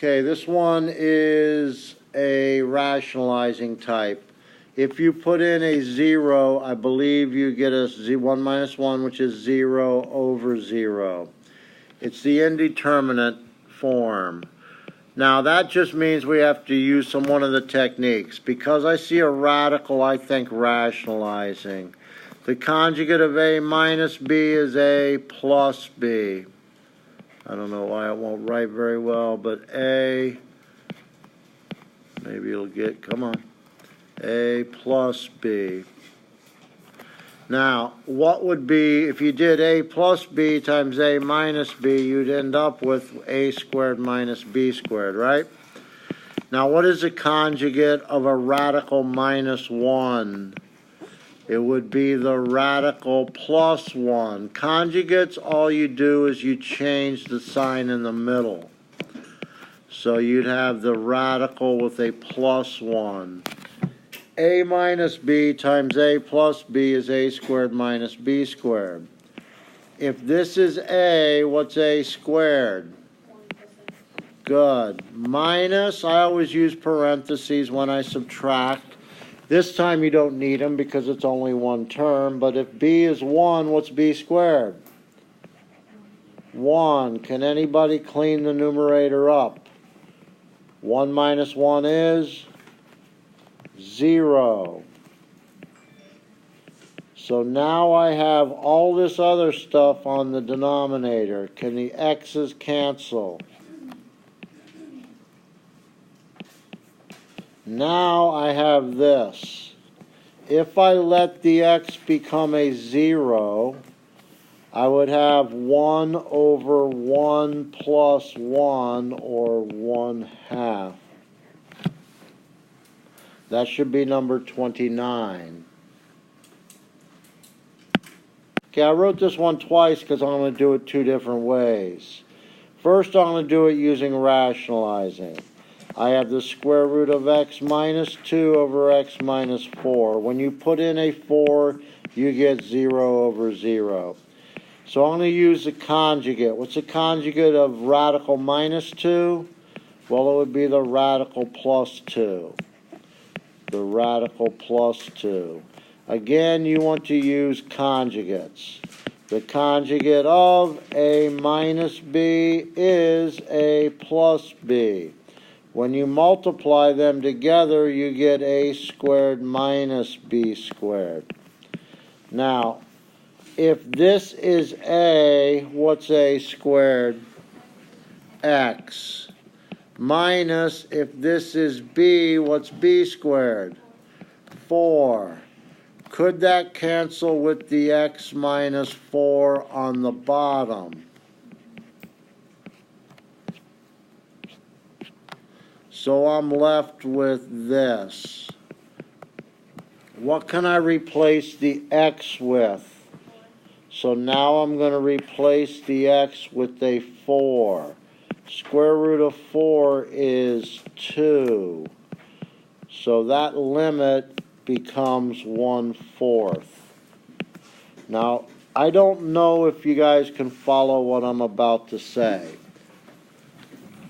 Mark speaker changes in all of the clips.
Speaker 1: Okay, this one is a rationalizing type. If you put in a 0, I believe you get a 1 minus 1, which is 0 over 0. It's the indeterminate form. Now, that just means we have to use one of the techniques. Because I see a radical, I think rationalizing. The conjugate of a minus b is a plus b. I don't know why it won't write very well, but a, maybe you'll get, come on, a plus b. Now, what would be, if you did a plus b times a minus b, you'd end up with a squared minus b squared, right? Now, what is the conjugate of a radical minus 1? It would be the radical plus 1. Conjugates, all you do is you change the sign in the middle. So you'd have the radical with a plus 1. A minus b times a plus b is a squared minus b squared. If this is a, what's a squared? Good. Minus, I always use parentheses when I subtract. This time you don't need them because it's only one term, but if b is 1, what's b squared? 1. Can anybody clean the numerator up? 1 minus 1 is 0. So now I have all this other stuff on the denominator. Can the x's cancel? Now I have this. If I let the x become a 0, I would have 1 over 1 plus 1, or 1/2. That should be number 29. Okay, I wrote this one twice because I'm going to do it two different ways. First, I'm going to do it using rationalizing. I have the square root of x minus 2 over x minus 4. When you put in a 4, you get 0 over 0. So I'm going to use the conjugate. What's the conjugate of radical minus 2? Well, it would be the radical plus 2. The radical plus 2. Again, you want to use conjugates. The conjugate of a minus b is a plus b. When you multiply them together, you get a squared minus b squared. Now, if this is a, what's a squared? X. Minus, if this is b, what's b squared? 4. Could that cancel with the x minus 4 on the bottom? So I'm left with this. What can I replace the x with? So now I'm going to replace the x with a 4. Square root of 4 is 2. So that limit becomes 1/4. Now, I don't know if you guys can follow what I'm about to say.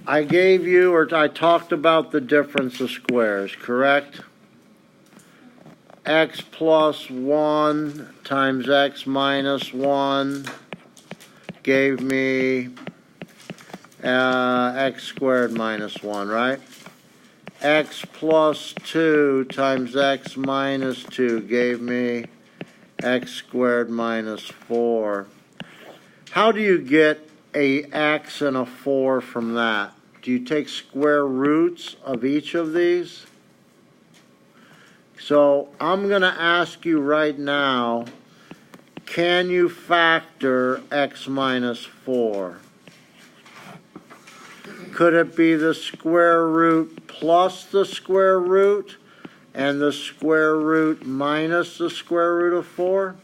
Speaker 1: I gave you, or I talked about the difference of squares, correct? X plus 1 times x minus 1 gave me x squared minus 1, right? X plus 2 times x minus 2 gave me x squared minus 4. How do you get a x and a 4 from that? Do you take square roots of each of these? So I'm going to ask you right now, can you factor x minus 4? Could it be the square root plus the square root and the square root minus the square root of 4?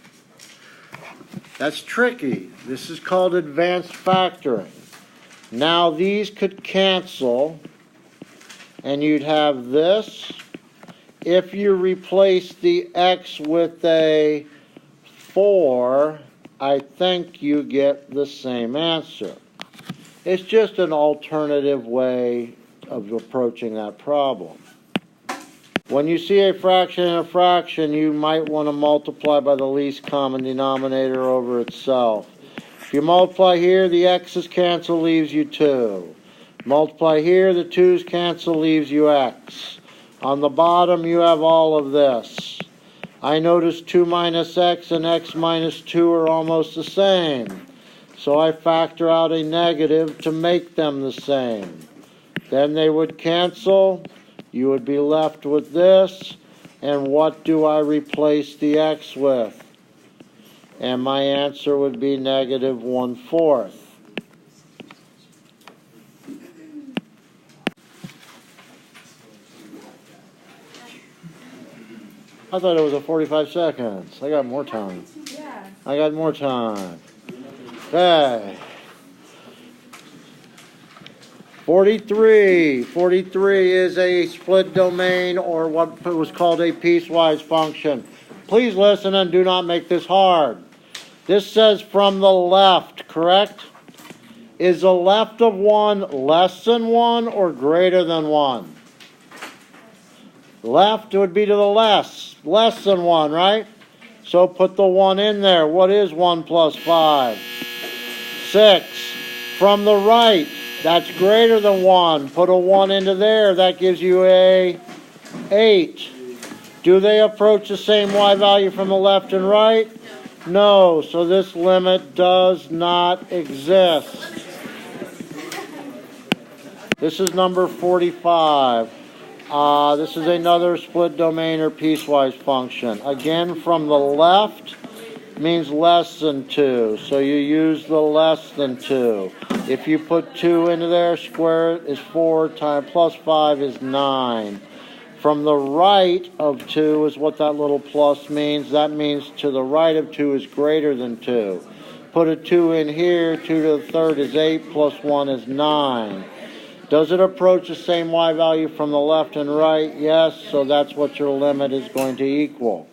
Speaker 1: That's tricky. This is called advanced factoring. Now these could cancel, and you'd have this. If you replace the x with a 4, I think you get the same answer. It's just an alternative way of approaching that problem. When you see a fraction in a fraction, you might want to multiply by the least common denominator over itself. If you multiply here, the x's cancel, leaves you 2. Multiply here, the 2's cancel, leaves you x. On the bottom, you have all of this. I notice 2 minus x and x minus 2 are almost the same. So I factor out a negative to make them the same. Then they would cancel. You would be left with this. And what do I replace the x with? And my answer would be negative 1/4. I thought it was a 45 seconds. I got more time.
Speaker 2: Yeah.
Speaker 1: I got more time. Okay. 43. 43 is a split domain, or what was called a piecewise function. Please listen and do not make this hard. This says from the left, correct? Is the left of 1 less than 1 or greater than 1? Left would be to the less than 1, right? So put the 1 in there. What is 1 plus 5? 6. From the right, that's greater than 1. Put a 1 into there. That gives you a 8. Do they approach the same y value from the left and right? No. So this limit does not exist. This is number 45. This is another split domain or piecewise function. Again, from the left means less than 2. So you use the less than 2. If you put 2 into there, square it is 4 times plus 5 is 9. From the right of 2 is what that little plus means. That means to the right of 2 is greater than 2. Put a 2 in here. 2 to the third is 8 plus 1 is 9. Does it approach the same y value from the left and right? Yes, so that's what your limit is going to equal.